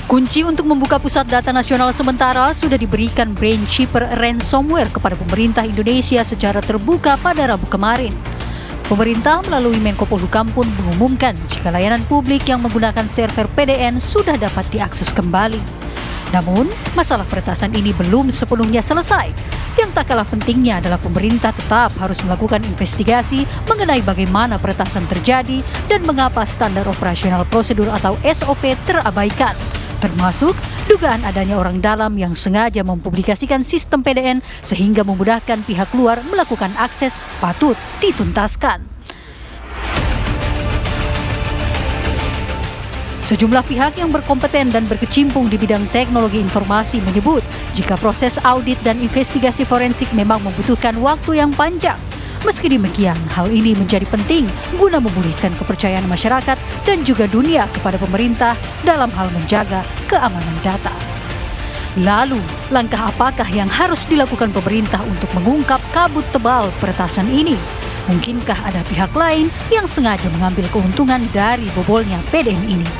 Kunci untuk membuka pusat data nasional sementara sudah diberikan Brainkeeper ransomware kepada pemerintah Indonesia secara terbuka pada Rabu kemarin. Pemerintah melalui Menko Polhukam pun mengumumkan jika layanan publik yang menggunakan server PDN sudah dapat diakses kembali. Namun, masalah peretasan ini belum sepenuhnya selesai. Yang tak kalah pentingnya adalah pemerintah tetap harus melakukan investigasi mengenai bagaimana peretasan terjadi dan mengapa standar operasional prosedur atau SOP terabaikan. Termasuk dugaan adanya orang dalam yang sengaja mempublikasikan sistem PDN sehingga memudahkan pihak luar melakukan akses patut dituntaskan. Sejumlah pihak yang berkompeten dan berkecimpung di bidang teknologi informasi menyebut jika proses audit dan investigasi forensik memang membutuhkan waktu yang panjang. Meski demikian, hal ini menjadi penting guna memulihkan kepercayaan masyarakat dan juga dunia kepada pemerintah dalam hal menjaga keamanan data. Lalu, langkah apakah yang harus dilakukan pemerintah untuk mengungkap kabut tebal peretasan ini? Mungkinkah ada pihak lain yang sengaja mengambil keuntungan dari bobolnya PDN ini?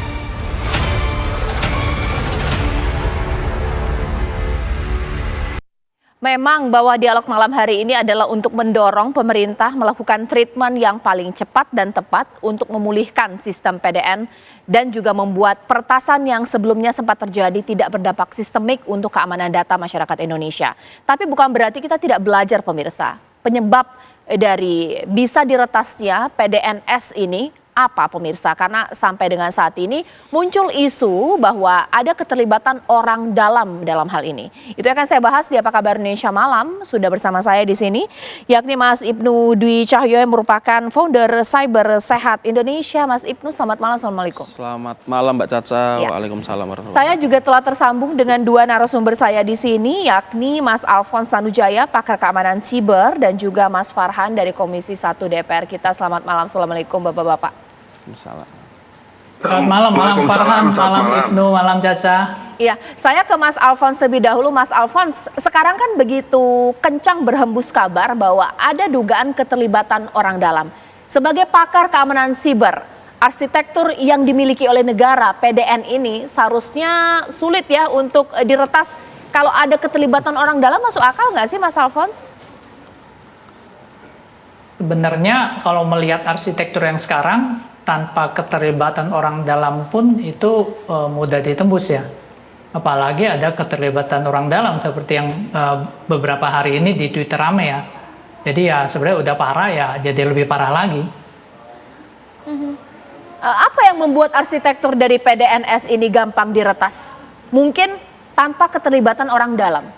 Memang bahwa dialog malam hari ini adalah untuk mendorong pemerintah melakukan treatment yang paling cepat dan tepat untuk memulihkan sistem PDN dan juga membuat peretasan yang sebelumnya sempat terjadi tidak berdampak sistemik untuk keamanan data masyarakat Indonesia. Tapi bukan berarti kita tidak belajar, pemirsa. Penyebab dari bisa diretasnya PDNS ini apa, pemirsa? Karena sampai dengan saat ini muncul isu bahwa ada keterlibatan orang dalam hal ini. Itu akan saya bahas di Apa Kabar Indonesia Malam. Sudah bersama saya di sini, yakni Mas Ibnu Dwi Cahyo yang merupakan founder Cyber Sehat Indonesia. Mas Ibnu, selamat malam. Assalamualaikum. Selamat malam Mbak Caca. Ya. Waalaikumsalam warahmatullahi wabarakatuh. Saya juga telah tersambung dengan dua narasumber saya di sini, yakni Mas Alphonse Tanujaya, pakar keamanan siber, dan juga Mas Farhan dari Komisi 1 DPR kita. Selamat malam. Assalamualaikum Bapak-Bapak. Selamat malam Farhan, malam Ibnu, malam Caca. Iya, saya ke Mas Alphonse lebih dahulu. Mas Alphonse, sekarang kan begitu kencang berhembus kabar bahwa ada dugaan keterlibatan orang dalam. Sebagai pakar keamanan siber, arsitektur yang dimiliki oleh negara PDN ini seharusnya sulit ya untuk diretas. Kalau ada keterlibatan orang dalam, masuk akal nggak sih Mas Alphonse? Sebenarnya kalau melihat arsitektur yang sekarang, tanpa keterlibatan orang dalam pun itu mudah ditembus ya. Apalagi ada keterlibatan orang dalam seperti yang beberapa hari ini di Twitter rame ya. Jadi ya sebenarnya udah parah ya, jadi lebih parah lagi. Apa yang membuat arsitektur dari PDNS ini gampang diretas? Mungkin tanpa keterlibatan orang dalam.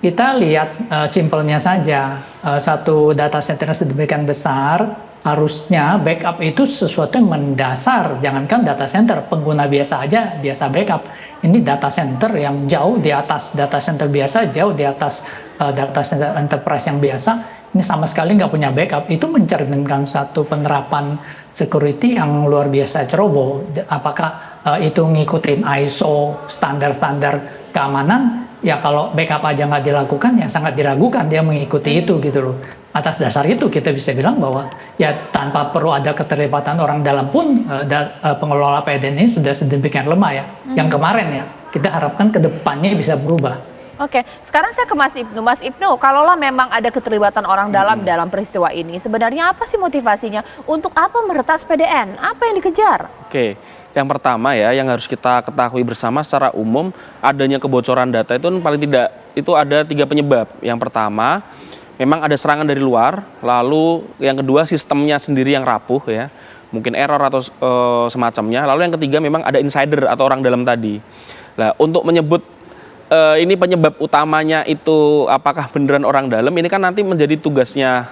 Kita lihat simpelnya saja, satu data center sedemikian besar, harusnya backup itu sesuatu yang mendasar. Jangankan data center, pengguna biasa aja biasa backup. Ini data center yang jauh di atas data center biasa, jauh di atas data center enterprise yang biasa. Ini sama sekali nggak punya backup. Itu mencerminkan satu penerapan security yang luar biasa ceroboh. Apakah itu ngikutin ISO, standar-standar keamanan? Ya kalau backup aja nggak dilakukan, ya sangat diragukan dia mengikuti itu gitu loh. Atas dasar itu kita bisa bilang bahwa ya tanpa perlu ada keterlibatan orang dalam pun pengelola PDN ini sudah sedemikian lemah ya. Yang kemarin ya, kita harapkan ke depannya bisa berubah. Oke, sekarang saya ke Mas Ibnu. Mas Ibnu, kalaulah memang ada keterlibatan orang dalam peristiwa ini, sebenarnya apa sih motivasinya? Untuk apa meretas PDN? Apa yang dikejar? Oke, yang pertama ya, yang harus kita ketahui bersama secara umum, adanya kebocoran data itu paling tidak, itu ada 3 penyebab. Yang pertama, memang ada serangan dari luar, lalu yang kedua sistemnya sendiri yang rapuh ya, mungkin error atau semacamnya, lalu yang ketiga memang ada insider atau orang dalam tadi. Nah, untuk menyebut ini penyebab utamanya itu apakah beneran orang dalam, ini kan nanti menjadi tugasnya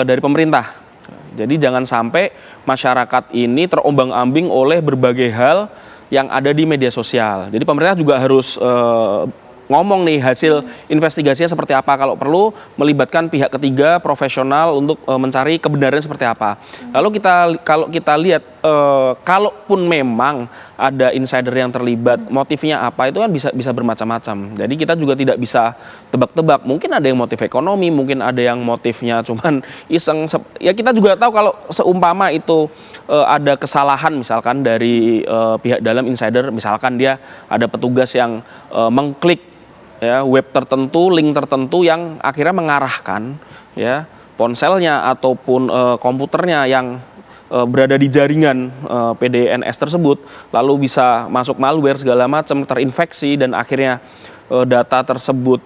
dari pemerintah. Jadi jangan sampai masyarakat ini terombang-ambing oleh berbagai hal yang ada di media sosial. Jadi pemerintah juga harus ngomong nih hasil investigasinya seperti apa, kalau perlu melibatkan pihak ketiga profesional untuk mencari kebenaran seperti apa. Lalu kalau kita lihat kalaupun memang ada insider yang terlibat, motifnya apa itu kan bisa bermacam-macam. Jadi kita juga tidak bisa tebak-tebak. Mungkin ada yang motif ekonomi, mungkin ada yang motifnya cuman iseng. Ya kita juga tahu kalau seumpama itu ada kesalahan misalkan dari pihak dalam insider, misalkan dia ada petugas yang mengklik ya web tertentu, link tertentu yang akhirnya mengarahkan ya ponselnya ataupun komputernya yang berada di jaringan PDNS tersebut, lalu bisa masuk malware segala macam, terinfeksi dan akhirnya data tersebut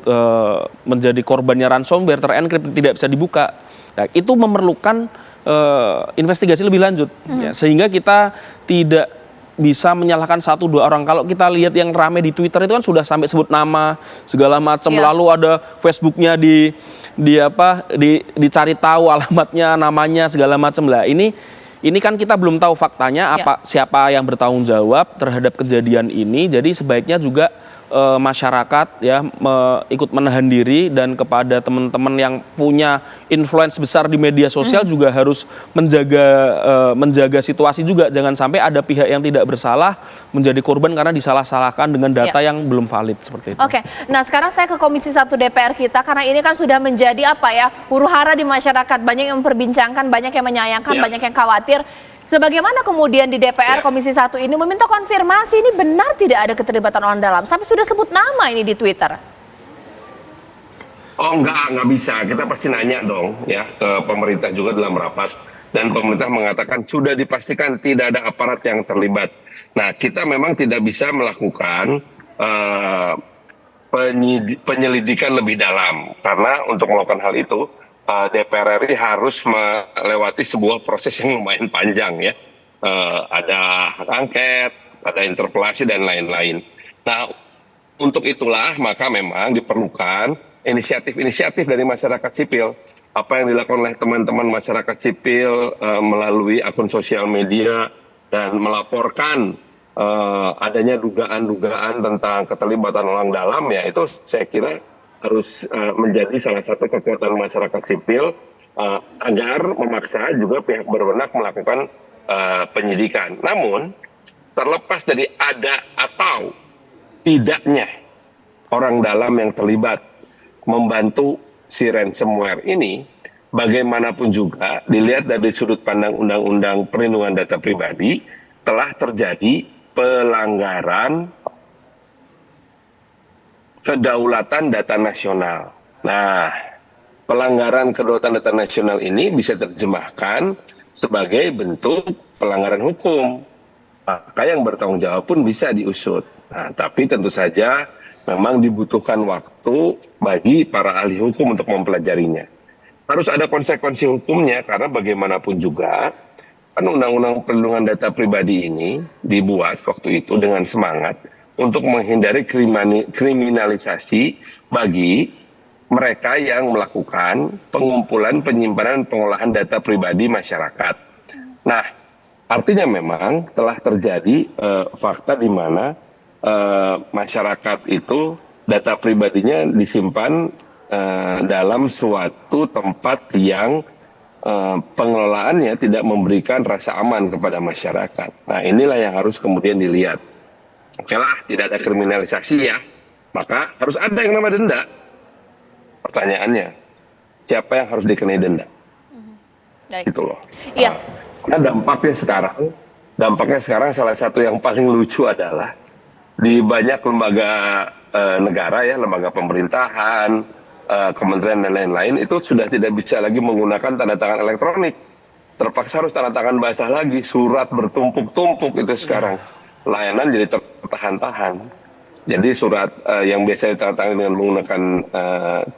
menjadi korbannya ransomware, terenkripsi, tidak bisa dibuka. Nah, itu memerlukan investigasi lebih lanjut ya, sehingga kita tidak bisa menyalahkan 1-2 orang. Kalau kita lihat yang rame di Twitter itu kan sudah sampai sebut nama segala macam, lalu ada Facebooknya dicari tahu alamatnya, namanya segala macam lah. Ini kan kita belum tahu faktanya siapa yang bertanggung jawab terhadap kejadian ini. Jadi sebaiknya juga masyarakat ya ikut menahan diri, dan kepada teman-teman yang punya influence besar di media sosial juga harus menjaga situasi juga, jangan sampai ada pihak yang tidak bersalah menjadi korban karena disalah-salahkan dengan data yang belum valid seperti itu. Oke, nah sekarang saya ke Komisi 1 DPR kita, karena ini kan sudah menjadi huru-hara di masyarakat, banyak yang memperbincangkan, banyak yang menyayangkan, banyak yang khawatir. Sebagaimana kemudian di DPR Komisi 1 ini meminta konfirmasi, ini benar tidak ada keterlibatan orang dalam, sampai sudah sebut nama ini di Twitter. Oh nggak bisa, kita pasti nanya dong ya ke pemerintah juga dalam rapat, dan pemerintah mengatakan sudah dipastikan tidak ada aparat yang terlibat. Nah, kita memang tidak bisa melakukan penyelidikan lebih dalam, karena untuk melakukan hal itu DPR RI harus melewati sebuah proses yang lumayan panjang ya. Ada hak angket, ada interpelasi dan lain-lain. Nah, untuk itulah maka memang diperlukan inisiatif-inisiatif dari masyarakat sipil. Apa yang dilakukan oleh teman-teman masyarakat sipil melalui akun sosial media dan melaporkan adanya dugaan-dugaan tentang keterlibatan orang dalam, ya itu saya kira harus menjadi salah satu kekuatan masyarakat sipil agar memaksa juga pihak berwenang melakukan penyidikan. Namun terlepas dari ada atau tidaknya orang dalam yang terlibat membantu si ransomware ini, bagaimanapun juga dilihat dari sudut pandang Undang-Undang Perlindungan Data Pribadi, telah terjadi pelanggaran kedaulatan data nasional. Nah, pelanggaran kedaulatan data nasional ini bisa terjemahkan sebagai bentuk pelanggaran hukum. Maka yang bertanggung jawab pun bisa diusut. Nah, tapi tentu saja memang dibutuhkan waktu bagi para ahli hukum untuk mempelajarinya. Harus ada konsekuensi hukumnya, karena bagaimanapun juga kan Undang-Undang Perlindungan Data Pribadi ini dibuat waktu itu dengan semangat untuk menghindari kriminalisasi bagi mereka yang melakukan pengumpulan, penyimpanan, pengolahan data pribadi masyarakat. Nah, artinya memang telah terjadi fakta di mana masyarakat itu data pribadinya disimpan dalam suatu tempat yang pengelolaannya tidak memberikan rasa aman kepada masyarakat. Nah, inilah yang harus kemudian dilihat. Oke lah, tidak ada kriminalisasi ya, maka harus ada yang namanya denda. Pertanyaannya, siapa yang harus dikenai denda? Gitu loh. Iya. Karena dampaknya sekarang salah satu yang paling lucu adalah di banyak lembaga negara ya, lembaga pemerintahan, kementerian dan lain-lain, itu sudah tidak bisa lagi menggunakan tanda tangan elektronik. Terpaksa harus tanda tangan basah lagi, surat bertumpuk-tumpuk itu sekarang. Layanan jadi tertahan-tahan. Jadi surat yang biasa ditandatangani dengan menggunakan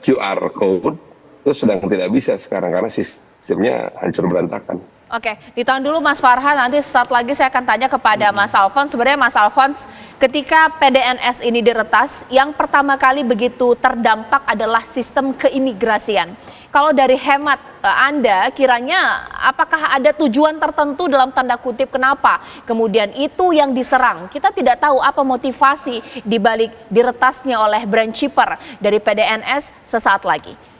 QR code itu sedang tidak bisa sekarang karena sistemnya hancur berantakan. Oke, ditahan dulu Mas Farhan, nanti saat lagi saya akan tanya kepada Mas Alphonse. Sebenarnya Mas Alphonse, ketika PDNS ini diretas, yang pertama kali begitu terdampak adalah sistem keimigrasian. Kalau dari hemat Anda, kiranya apakah ada tujuan tertentu dalam tanda kutip kenapa kemudian itu yang diserang? Kita tidak tahu apa motivasi dibalik diretasnya oleh branch shipper dari PDNS sesaat lagi.